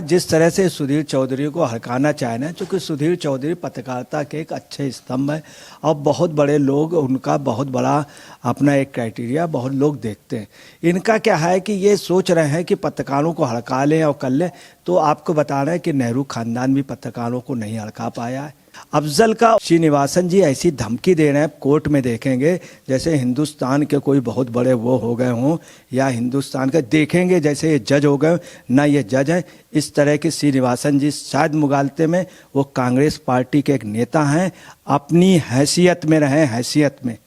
जिस तरह से सुधीर चौधरी को हड़काना चाहना, क्योंकि सुधीर चौधरी पत्रकारिता के एक अच्छे स्तंभ है और बहुत बड़े लोग उनका बहुत बड़ा अपना एक क्राइटेरिया बहुत लोग देखते हैं। इनका क्या है कि ये सोच रहे हैं कि पत्रकारों को हड़का लें और कर लें। तो आपको बता रहे हैं कि नेहरू खानदान भी पत्रकारों को नहीं हड़का पाया है। अफजल का श्रीनिवासन जी ऐसी धमकी दे रहे हैं, कोर्ट में देखेंगे जैसे हिंदुस्तान के कोई बहुत बड़े वो हो गए हों, या हिंदुस्तान के देखेंगे जैसे ये जज हो गए, ना ये जज हैं। इस तरह के श्रीनिवासन जी शायद मुगालते में वो कांग्रेस पार्टी के एक नेता हैं, अपनी हैसियत में रहें, हैसियत में।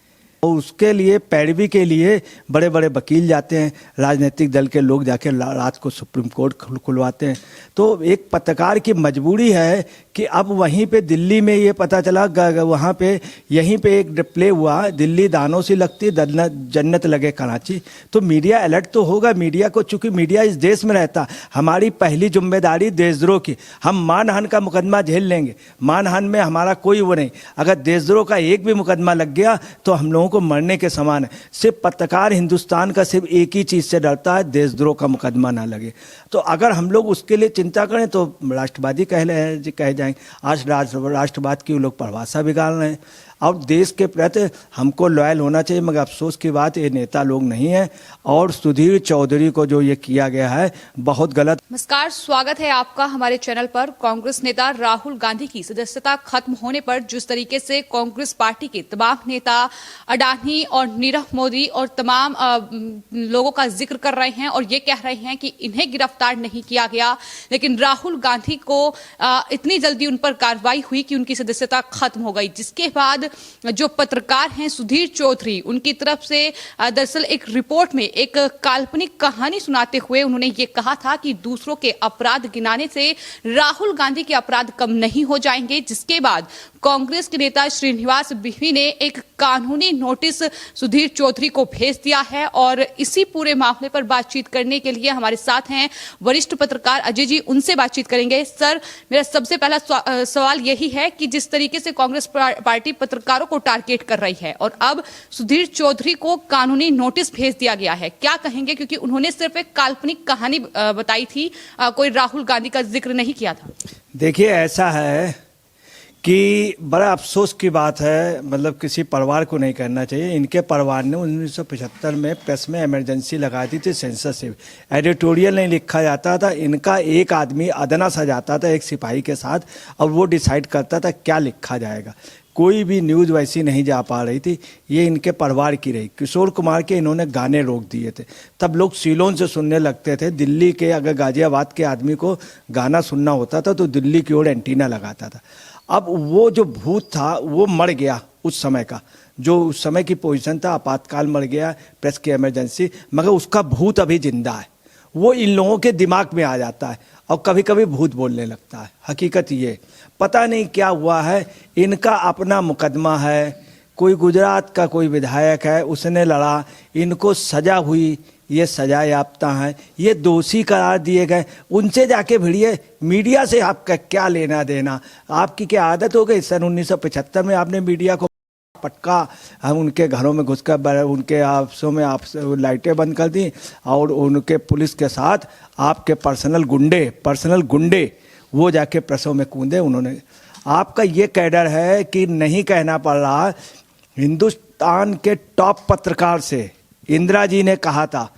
और उसके लिए पैरवी के लिए बड़े बड़े वकील जाते हैं, राजनीतिक दल के लोग जाके रात को सुप्रीम कोर्ट खुलवाते हैं। तो एक पत्रकार की मजबूरी है कि अब वहीं पे दिल्ली में ये पता चला, वहाँ पे यहीं पे एक प्ले हुआ, दिल्ली दानों से लगती जन्नत लगे कराची। तो मीडिया अलर्ट तो होगा। मीडिया को, चूंकि मीडिया इस देश में रहता, हमारी पहली जिम्मेदारी देशद्रोह की। हम मानहानि का मुकदमा झेल लेंगे, मानहानि में हमारा कोई वो नहीं। अगर देशद्रोह का एक भी मुकदमा लग गया तो हम लोगों को मरने के समान है। सिर्फ पत्रकार हिंदुस्तान का सिर्फ एक ही चीज से डरता है, देशद्रोह का मुकदमा ना लगे। तो अगर हम लोग उसके लिए चिंता करें तो राष्ट्रवादी कह जाएंगे। आज राष्ट्रवाद की लोग परिभाषा बिगाड़ रहे हैं। और देश के प्रति हमको लॉयल होना चाहिए, मगर अफसोस की बात ये नेता लोग नहीं है। और सुधीर चौधरी को जो ये किया गया है बहुत गलत। नमस्कार, स्वागत है आपका हमारे चैनल पर। कांग्रेस नेता राहुल गांधी की सदस्यता खत्म होने पर जिस तरीके से कांग्रेस पार्टी के तमाम नेता अडानी और नीरव मोदी और तमाम लोगों का जिक्र कर रहे हैं और ये कह रहे हैं कि इन्हें गिरफ्तार नहीं किया गया, लेकिन राहुल गांधी को इतनी जल्दी उन पर कार्रवाई हुई कि उनकी सदस्यता खत्म हो गई। जिसके बाद जो पत्रकार हैं सुधीर चौधरी, उनकी तरफ से दरअसल एक रिपोर्ट में एक काल्पनिक कहानी सुनाते हुए उन्होंने ये कहा था कि दूसरों के अपराध गिनाने से राहुल गांधी के अपराध कम नहीं हो जाएंगे। जिसके बाद कांग्रेस के नेता श्रीनिवास बिही ने एक कानूनी नोटिस सुधीर चौधरी को भेज दिया है और इसी पूरे मामले पर बातचीत करने के लिए हमारे साथ हैं वरिष्ठ पत्रकार अजय जी, उनसे बातचीत करेंगे। सर, मेरा सबसे पहला सवाल यही है कि जिस तरीके से कांग्रेस पार्टी पत्रकारों को टारगेट कर रही है और अब सुधीर चौधरी को कानूनी नोटिस भेज दिया गया है, क्या कहेंगे? क्योंकि उन्होंने सिर्फ एक काल्पनिक कहानी बताई थी, कोई राहुल गांधी का जिक्र नहीं किया था। देखिए, ऐसा है कि बड़ा अफसोस की बात है, मतलब किसी परिवार को नहीं करना चाहिए। इनके परिवार ने 1975 में प्रेस में इमरजेंसी लगा दी थी, सेंसरशिप, एडिटोरियल नहीं लिखा जाता था। इनका एक आदमी अदना सा जाता था एक सिपाही के साथ और वो डिसाइड करता था क्या लिखा जाएगा। कोई भी न्यूज़ वैसी नहीं जा पा रही थी, ये इनके परिवार की रही। किशोर कुमार के इन्होंने गाने रोक दिए थे, तब लोग सीलोन से सुनने लगते थे। दिल्ली के, अगर गाजियाबाद के आदमी को गाना सुनना होता था तो दिल्ली की ओर एंटीना लगाता था। अब वो जो भूत था वो मर गया, उस समय का जो उस समय की पोजीशन था, आपातकाल मर गया, प्रेस की इमरजेंसी, मगर उसका भूत अभी जिंदा है। वो इन लोगों के दिमाग में आ जाता है और कभी कभी भूत बोलने लगता है। हकीकत ये, पता नहीं क्या हुआ है, इनका अपना मुकदमा है। कोई गुजरात का कोई विधायक है, उसने लड़ा, इनको सजा हुई, ये सजा याफ्ता हैं, ये दोषी करार दिए गए। उनसे जाके भिड़िए, मीडिया से आपका क्या लेना देना? आपकी क्या आदत हो गई? सन 1975 में आपने मीडिया को पटका, हम उनके घरों में घुसकर उनके ऑफिसों में आप लाइटें बंद कर दी और उनके पुलिस के साथ आपके पर्सनल गुंडे वो जाके प्रेसों में कूदे। उन्होंने, आपका ये कैडर है कि नहीं कहना पड़ रहा। हिंदुस्तान के टॉप पत्रकार से इंदिरा जी ने कहा था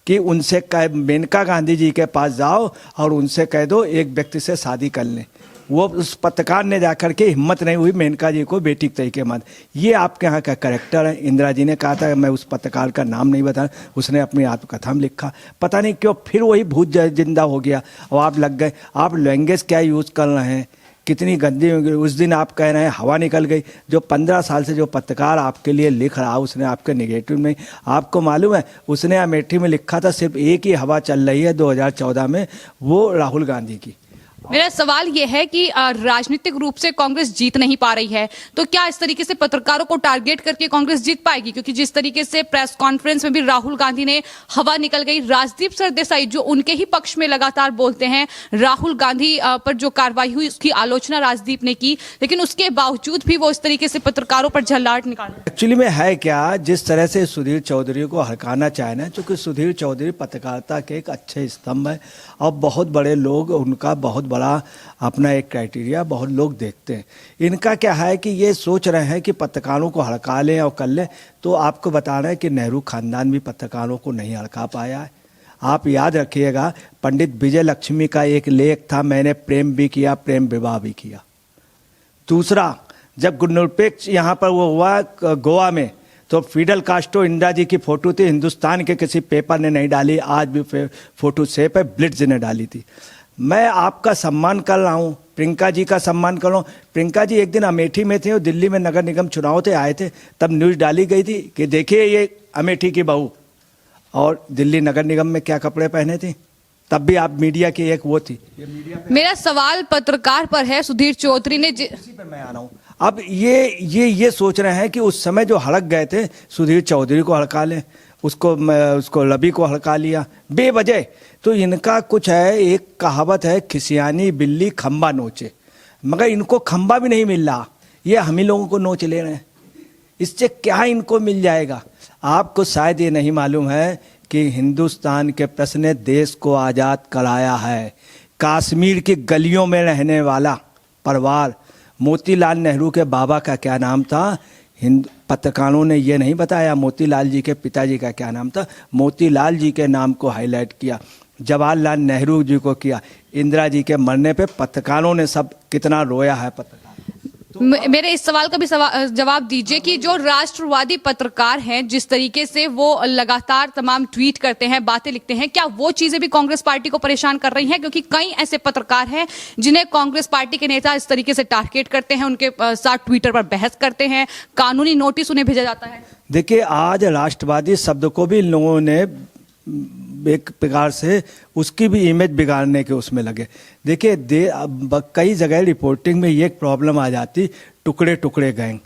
कि उनसे मेनका गांधी जी के पास जाओ और उनसे कह दो एक व्यक्ति से शादी कर लें। वो उस पत्रकार ने जाकर के हिम्मत नहीं हुई मेनका जी को बेटी के तरीके मत। ये आपके यहाँ का करेक्टर है। इंदिरा जी ने कहा था, मैं उस पत्रकार का नाम नहीं बता, उसने अपनी आत्मकथा में लिखा। पता नहीं क्यों फिर वही भूत जिंदा हो गया और आप लग गए। आप लैंग्वेज क्या यूज़ कर रहे हैं, कितनी गंदी होगी। उस दिन आप कह रहे हैं हवा निकल गई। जो 15 साल से जो पत्रकार आपके लिए लिख रहा, उसने आपके नेगेटिव में, आपको मालूम है उसने अमेठी में लिखा था सिर्फ एक ही हवा चल रही है 2014 में, वो राहुल गांधी की। मेरा सवाल ये है कि राजनीतिक रूप से कांग्रेस जीत नहीं पा रही है, तो क्या इस तरीके से पत्रकारों को टारगेट करके कांग्रेस जीत पाएगी? क्योंकि जिस तरीके से प्रेस कॉन्फ्रेंस में भी राहुल गांधी ने हवा निकल गई, राजदीप सरदेसाई जो उनके ही पक्ष में लगातार बोलते हैं, राहुल गांधी पर जो कार्रवाई हुई उसकी आलोचना राजदीप ने की, लेकिन उसके बावजूद भी वो इस तरीके से पत्रकारों पर झल्लाट निकाल रहे हैं। एक्चुअली में है क्या, जिस तरह से सुधीर चौधरी को हड़काना चाहे ना, क्योंकि सुधीर चौधरी पत्रकारिता के एक अच्छे स्तंभ है और बहुत बड़े लोग उनका बहुत बड़ा अपना एक क्राइटेरिया बहुत लोग देखते हैं। इनका क्या है कि ये सोच रहे हैं कि पत्रकारों को हड़का लें और कर लें। तो आपको बता रहे हैं कि नेहरू खानदान भी पत्रकारों को नहीं हड़का पाया है। आप याद रखिएगा, पंडित विजय लक्ष्मी का एक लेख था, मैंने प्रेम भी किया, प्रेम विवाह भी किया। दूसरा, जब गुणनिरपेक्ष यहाँ पर वो हुआ गोवा में, तो फिडल कास्ट्रो इंदिरा जी की फोटो थी, हिंदुस्तान के किसी पेपर ने नहीं डाली, आज भी फोटो सेफ है, ब्लिट्ज ने डाली थी। मैं आपका सम्मान कर रहा हूँ, प्रियंका जी का सम्मान कर रहा हूँ। प्रियंका जी एक दिन अमेठी में थे और दिल्ली में नगर निगम चुनाव थे, आए थे, तब न्यूज़ डाली गई थी कि देखिए ये अमेठी की बहू, और दिल्ली नगर निगम में क्या कपड़े पहने थे, तब भी आप मीडिया की एक वो थी। मेरा सवाल पत्रकार पर है, सुधीर चौधरी ने इसी पे मैं आ रहा हूँ। अब ये सोच रहे हैं कि उस समय जो हड़क गए थे, सुधीर चौधरी को हड़का लें, उसको रवि को हड़का लिया बेवजह। तो इनका कुछ है, एक कहावत है, खिसियानी बिल्ली खंबा नोचे, मगर इनको खंबा भी नहीं मिल रहा, ये हम ही लोगों को नोच ले रहे हैं। इससे क्या इनको मिल जाएगा? आपको शायद ये नहीं मालूम है कि हिंदुस्तान के प्रश्न ने देश को आज़ाद कराया है। कश्मीर की गलियों में रहने वाला परिवार, मोतीलाल नेहरू के बाबा का क्या नाम था, पत्रकारों ने ये नहीं बताया। मोतीलाल जी के पिताजी का क्या नाम था, मोतीलाल जी के नाम को हाईलाइट किया, जवाहरलाल नेहरू जी को किया। इंदिरा जी के मरने पे पत्रकारों ने सब कितना रोया है पत्रकार। मेरे इस सवाल का भी जवाब दीजिए कि जो राष्ट्रवादी पत्रकार हैं, जिस तरीके से वो लगातार तमाम ट्वीट करते हैं, बातें लिखते हैं, क्या वो चीजें भी कांग्रेस पार्टी को परेशान कर रही हैं? क्योंकि कई ऐसे पत्रकार हैं जिन्हें कांग्रेस पार्टी के नेता इस तरीके से टारगेट करते हैं, उनके साथ ट्विटर पर बहस करते हैं, कानूनी नोटिस उन्हें भेजा जाता है। देखिए, आज राष्ट्रवादी शब्द को भी इन लोगों ने एक प्रकार से उसकी भी इमेज बिगाड़ने के उसमें लगे। देखिए, कई जगह रिपोर्टिंग में ये एक प्रॉब्लम आ जाती, टुकड़े टुकड़े गैंग।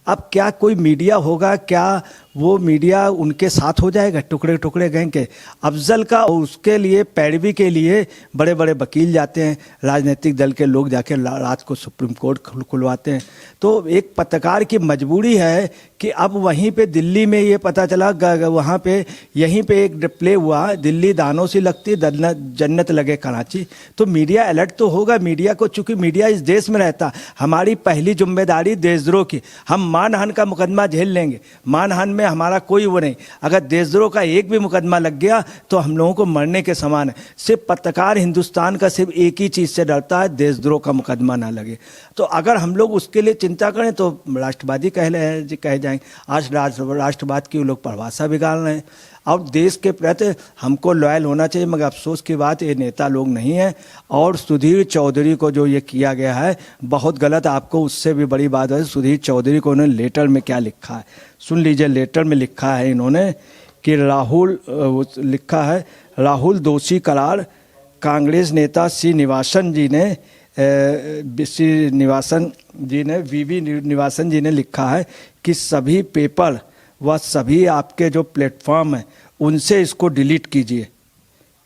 अब क्या कोई मीडिया होगा, क्या वो मीडिया उनके साथ हो जाएगा टुकड़े टुकड़े गैंग के? अफजल का उसके लिए पैरवी के लिए बड़े बड़े वकील जाते हैं, राजनीतिक दल के लोग जाके रात को सुप्रीम कोर्ट खुलवाते हैं। तो एक पत्रकार की मजबूरी है कि अब वहीं पे दिल्ली में ये पता चला, वहाँ पे यहीं पे एक प्ले हुआ, दिल्ली दानों से लगती जन्नत लगे कराची। तो मीडिया अलर्ट तो होगा। मीडिया को, चूंकि मीडिया इस देश में रहता, हमारी पहली जिम्मेदारी देशद्रोह की। हम मानहानि का मुकदमा झेल लेंगे, मानहानि में हमारा कोई वो नहीं। अगर देशद्रोह का एक भी मुकदमा लग गया तो हम लोगों को मरने के समान है। सिर्फ पत्रकार हिंदुस्तान का सिर्फ एक ही चीज़ से डरता है, देशद्रोह का मुकदमा ना लगे। तो अगर हम लोग उसके लिए चिंता करें तो राष्ट्रवादी कह जाएंगे। आज राष्ट्रवाद की लोग परिभाषा बिगाड़ रहे हैं। अब देश के प्रति हमको लॉयल होना चाहिए, मगर अफसोस की बात ये नेता लोग नहीं हैं। और सुधीर चौधरी को जो ये किया गया है बहुत गलत। आपको उससे भी बड़ी बात है, सुधीर चौधरी को उन्होंने लेटर में क्या लिखा है सुन लीजिए। लेटर में लिखा है इन्होंने कि राहुल दोषी करार। कांग्रेस नेता श्रीनिवासन वीवी निवासन जी ने लिखा है कि सभी पेपर व सभी आपके जो प्लेटफॉर्म हैं उनसे इसको डिलीट कीजिए,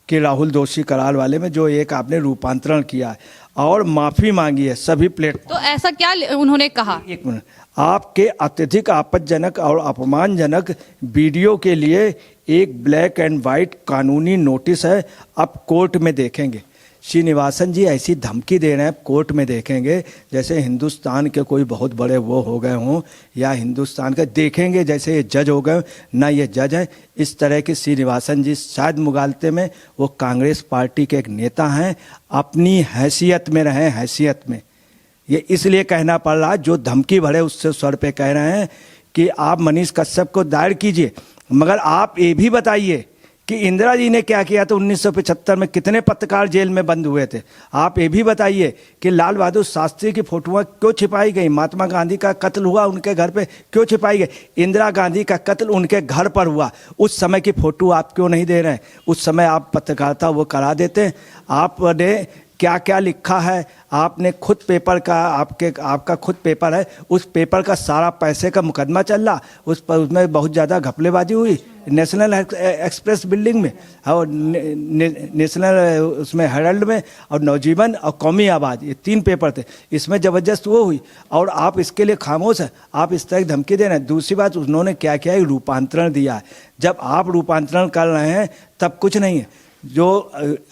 कि राहुल दोषी करार वाले में जो एक आपने रूपांतरण किया है, और माफ़ी मांगी है सभी प्लेटफॉर्म। तो ऐसा क्या उन्होंने कहा? एक मिनट, आपके अत्यधिक आपत्तिजनक और अपमानजनक वीडियो के लिए एक ब्लैक एंड वाइट कानूनी नोटिस है, अब कोर्ट में देखेंगे। श्रीनिवासन जी ऐसी धमकी दे रहे हैं, कोर्ट में देखेंगे, जैसे हिंदुस्तान के कोई बहुत बड़े वो हो गए हों, या हिंदुस्तान का देखेंगे जैसे ये जज हो गए ना, ये जज है। इस तरह के श्रीनिवासन जी शायद मुगालते में वो कांग्रेस पार्टी के एक नेता हैं, अपनी हैसियत में रहें, हैसियत में। ये इसलिए कहना पड़ रहा है, जो धमकी भरे उससे स्वर पे कह रहे हैं कि आप मनीष कश्यप को दायर कीजिए, मगर आप ये भी बताइए कि इंदिरा जी ने क्या किया था 1975 में, कितने पत्रकार जेल में बंद हुए थे। आप ये भी बताइए कि लाल बहादुर शास्त्री की फोटोआं क्यों छिपाई गई, महात्मा गांधी का कत्ल हुआ उनके घर पे क्यों छिपाई गई, इंदिरा गांधी का कत्ल उनके घर पर हुआ, उस समय की फोटो आप क्यों नहीं दे रहे हैं? उस समय आप पत्रकारिता वो करा देते। आपने क्या क्या लिखा है, आपने खुद पेपर का आपका खुद पेपर है, उस पेपर का सारा पैसे का मुकदमा चल रहा, उसमें बहुत ज़्यादा घपलेबाजी हुई नेशनल एक्सप्रेस बिल्डिंग में और नेशनल उसमें हेरल्ड में और नवजीवन और कौमी आवाज़, ये 3 पेपर थे, इसमें ज़बरदस्त वो हुई और आप इसके लिए खामोश हैं, आप इस तरह की धमकी दे रहे हैं। दूसरी बात, उन्होंने क्या किया है, रूपांतरण दिया है। जब आप रूपांतरण कर रहे हैं तब कुछ नहीं है, जो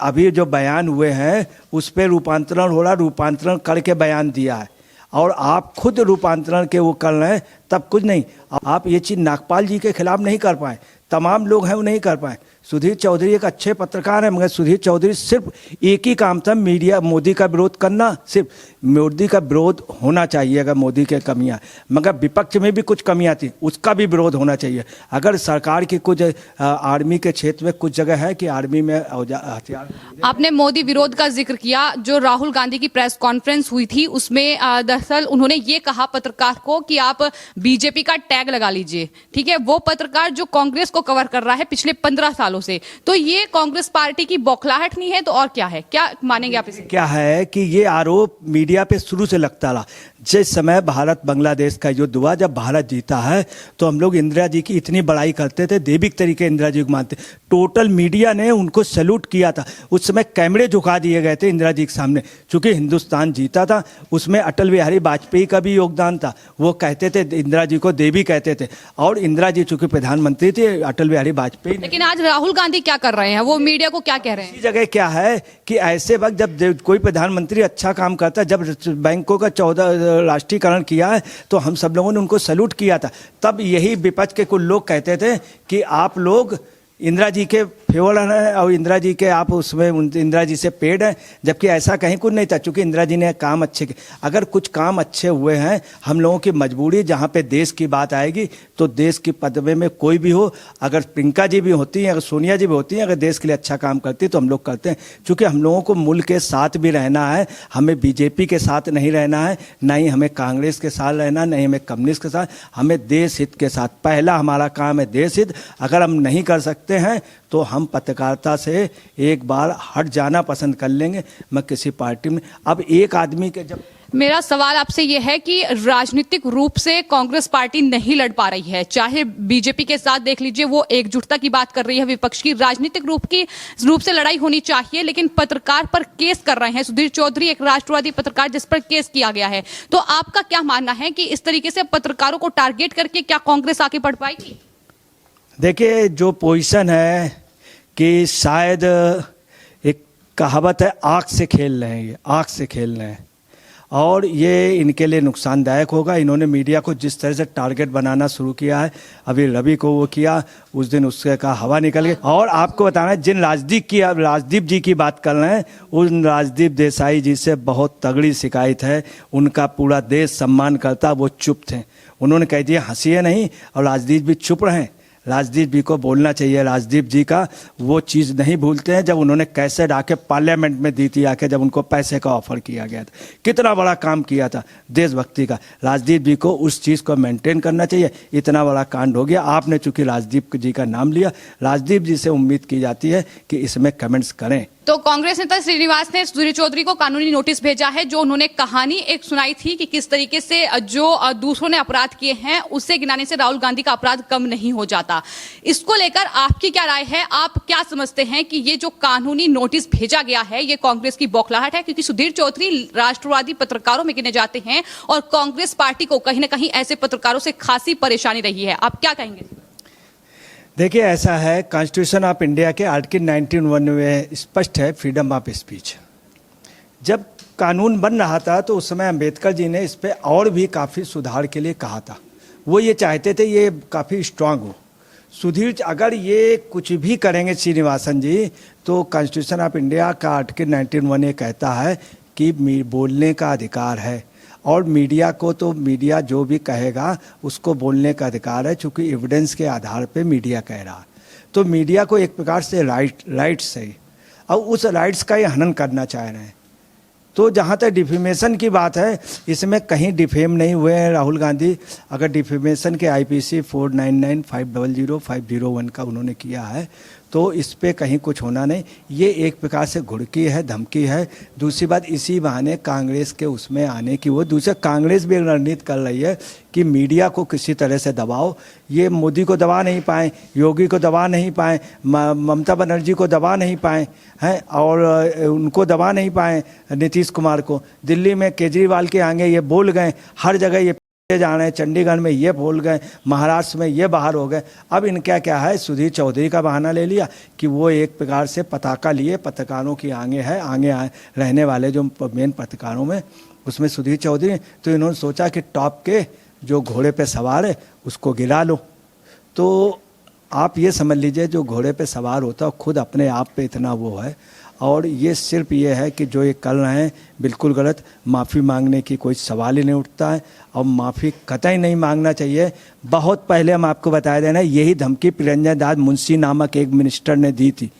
अभी जो बयान हुए हैं उस पर रूपांतरण हो रहा, रूपांतरण करके बयान दिया है और आप खुद रूपांतरण के वो कर रहे हैं तब कुछ नहीं। आप ये चीज़ नागपाल जी के खिलाफ नहीं कर पाए, तमाम लोग हैं वो नहीं कर पाए। सुधीर चौधरी एक अच्छे पत्रकार हैं, मगर सुधीर चौधरी सिर्फ एक ही काम था, मीडिया मोदी का विरोध करना, सिर्फ मोदी का विरोध होना चाहिए। अगर मोदी के कमियां, मगर विपक्ष में भी कुछ कमियां थी, उसका भी विरोध होना चाहिए। अगर सरकार की कुछ आर्मी के क्षेत्र में कुछ जगह है कि आर्मी में हथियार। आपने मोदी विरोध का जिक्र किया, जो राहुल गांधी की प्रेस कॉन्फ्रेंस हुई थी उसमें दरअसल उन्होंने ये कहा पत्रकार को कि आप बीजेपी का टैग लगा लीजिए, ठीक है। वो पत्रकार जो कांग्रेस को कवर कर रहा है पिछले 15 सालों से, तो ये कांग्रेस पार्टी की बौखलाहट नहीं है तो और क्या है? क्या मानेंगे आप इसे? क्या है कि ये आरोप मीडिया पे शुरू से लगता रहा। जिस समय भारत बांग्लादेश का युद्ध हुआ, जब भारत जीता है तो हम लोग इंदिरा जी की इतनी बड़ाई करते थे, देविक तरीके इंदिरा जी को मानते, टोटल मीडिया ने उनको सैल्यूट किया था। उस समय कैमरे झुका दिए गए थे इंदिरा जी के सामने, चूंकि हिंदुस्तान जीता था। उसमें अटल बिहारी वाजपेयी का भी योगदान था, वो कहते थे इंदिरा जी को देवी कहते थे, और इंदिरा जी चूंकि प्रधानमंत्री थे, अटल बिहारी वाजपेयी। लेकिन आज राहुल गांधी क्या कर रहे हैं, वो मीडिया को क्या कह रहे हैं? इसी जगह क्या है कि ऐसे वक्त जब कोई प्रधानमंत्री अच्छा काम करता है, जब बैंकों का 14 राष्ट्रीयकरण किया है तो हम सब लोगों ने उनको सैल्यूट किया था। तब यही विपक्ष के कुछ लोग कहते थे कि आप लोग इंदिरा जी के फेवर हैं और इंदिरा जी के आप उसमें इंदिरा जी से पेड़ हैं, जबकि ऐसा कहीं कुछ नहीं था, चूंकि इंदिरा जी ने काम अच्छे किए। अगर कुछ काम अच्छे हुए हैं, हम लोगों की मजबूरी, जहाँ पे देश की बात आएगी तो देश की पदवी में कोई भी हो, अगर प्रियंका जी भी होती हैं, अगर सोनिया जी भी होती हैं, अगर देश के लिए अच्छा काम करती तो हम लोग करते हैं। चूँकि हम लोगों को मुल्क के साथ भी रहना है, हमें बीजेपी के साथ नहीं रहना है, ना ही हमें कांग्रेस के साथ रहना, नहीं हमें कम्युनिस्ट के साथ, हमें देश हित के साथ। पहला हमारा काम है देश हित। अगर हम नहीं कर सकते हैं तो हम पत्रकारिता से एक बार हट जाना पसंद कर लेंगे। मैं किसी पार्टी में अब एक आदमी के जब मेरा सवाल आपसे यह है कि राजनीतिक रूप से कांग्रेस पार्टी नहीं लड़ पा रही है, चाहे बीजेपी के साथ देख लीजिए, वो एकजुटता की बात कर रही है, विपक्ष की राजनीतिक रूप से लड़ाई होनी चाहिए, लेकिन पत्रकार पर केस कर रहे हैं। सुधीर चौधरी एक राष्ट्रवादी पत्रकार जिस पर केस किया गया है, तो आपका क्या मानना है कि इस तरीके से पत्रकारों को टारगेट करके क्या कांग्रेस आगे बढ़ पाएगी? देखिए, जो पोजीशन है कि शायद एक कहावत है, आँख से खेल रहे हैं, ये आँख से खेल रहे हैं और ये इनके लिए नुकसानदायक होगा। इन्होंने मीडिया को जिस तरह से टारगेट बनाना शुरू किया है, अभी रवि को वो किया, उस दिन उसके का हवा निकल गई। और आपको बताना है, जिन राजदीप जी की बात कर रहे हैं, उन राजदीप देसाई जी से बहुत तगड़ी शिकायत है, उनका पूरा देश सम्मान करता, वो चुप थे। उन्होंने कह दिया हंसिए नहीं, और राजदीप भी चुप रहें। राजदीप जी को बोलना चाहिए, राजदीप जी का वो चीज़ नहीं भूलते हैं जब उन्होंने कैसेट आके पार्लियामेंट में दी थी, आके जब उनको पैसे का ऑफर किया गया था, कितना बड़ा काम किया था देशभक्ति का। राजदीप जी को उस चीज़ को मेंटेन करना चाहिए। इतना बड़ा कांड हो गया, आपने चूंकि राजदीप जी का नाम लिया, राजदीप जी से उम्मीद की जाती है कि इसमें कमेंट्स करें। तो कांग्रेस नेता श्रीनिवास ने सुधीर चौधरी को कानूनी नोटिस भेजा है, जो उन्होंने कहानी एक सुनाई थी कि किस तरीके से जो दूसरों ने अपराध किए हैं उससे गिनाने से राहुल गांधी का अपराध कम नहीं हो जाता। इसको लेकर आपकी क्या राय है? आप क्या समझते हैं कि ये जो कानूनी नोटिस भेजा गया है ये कांग्रेस की बौखलाहट है? क्योंकि सुधीर चौधरी राष्ट्रवादी पत्रकारों में गिने जाते हैं और कांग्रेस पार्टी को कहीं ना कहीं ऐसे पत्रकारों से खासी परेशानी रही है। आप क्या कहेंगे? देखिए, ऐसा है, कॉन्स्टिट्यूशन ऑफ इंडिया के आर्टिकल 19(1) में स्पष्ट है फ्रीडम ऑफ स्पीच। जब कानून बन रहा था तो उस समय अंबेडकर जी ने इस पर और भी काफ़ी सुधार के लिए कहा था। वो ये चाहते थे ये काफ़ी स्ट्रांग हो। सुधीर अगर ये कुछ भी करेंगे श्रीनिवासन जी, तो कॉन्स्टिट्यूशन ऑफ इंडिया का आर्टिकल 19(1) ये कहता है कि बोलने का अधिकार है, और मीडिया को तो मीडिया जो भी कहेगा उसको बोलने का अधिकार है, चूँकि एविडेंस के आधार पे मीडिया कह रहा है। तो मीडिया को एक प्रकार से राइट्स है, और उस राइट्स का ये हनन करना चाह रहे हैं। तो जहाँ तक डिफेमेशन की बात है, इसमें कहीं डिफेम नहीं हुए हैं राहुल गांधी। अगर डिफेमेशन के IPC 499, 500, 501 का उन्होंने किया है, तो इस पे कहीं कुछ होना नहीं। ये एक प्रकार से घुड़की है, धमकी है। दूसरी बात, इसी बहाने कांग्रेस के उसमें आने की वो दूसरा कांग्रेस भी रणनीति कर रही है कि मीडिया को किसी तरह से दबाओ। ये मोदी को दबा नहीं पाए, योगी को दबा नहीं पाए, ममता बनर्जी को दबा नहीं पाए हैं, और उनको दबा नहीं पाए नीतीश कुमार को। दिल्ली में केजरीवाल के आगे ये बोल गए, हर जगह ये जा रहे हैं, चंडीगढ़ में ये बोल गए, महाराष्ट्र में ये बाहर हो गए। अब इनका क्या है, सुधीर चौधरी का बहाना ले लिया कि वो एक प्रकार से पताका लिए पत्रकारों की आगे है, रहने वाले जो मेन पत्रकारों में उसमें सुधीर चौधरी। तो इन्होंने सोचा कि टॉप के जो घोड़े पे सवार है उसको गिरा लो। तो आप ये समझ लीजिए, जो घोड़े पे सवार होता है खुद अपने आप पे इतना वो है। और ये सिर्फ ये है कि जो ये कर रहे हैं बिल्कुल गलत, माफ़ी मांगने की कोई सवाल ही नहीं उठता है, और माफ़ी कतई नहीं मांगना चाहिए। बहुत पहले हम आपको बताया देना, यही धमकी प्रियंजन दास मुंशी नामक एक मिनिस्टर ने दी थी।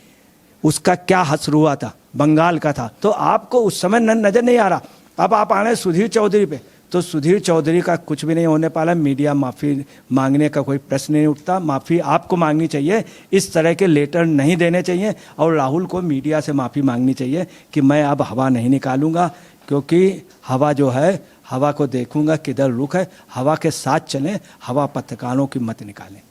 उसका क्या हश्र हुआ था, बंगाल का था। तो आपको उस समय नज़र नहीं आ रहा। अब आप आ रहे हैं सुधीर चौधरी पे, तो सुधीर चौधरी का कुछ भी नहीं होने वाला। मीडिया माफ़ी मांगने का कोई प्रश्न नहीं उठता। माफ़ी आपको मांगनी चाहिए, इस तरह के लेटर नहीं देने चाहिए। और राहुल को मीडिया से माफ़ी मांगनी चाहिए कि मैं अब हवा नहीं निकालूंगा, क्योंकि हवा जो है, हवा को देखूंगा किधर रुख है, हवा के साथ चलें, हवा पत्रकारों की मत निकालें।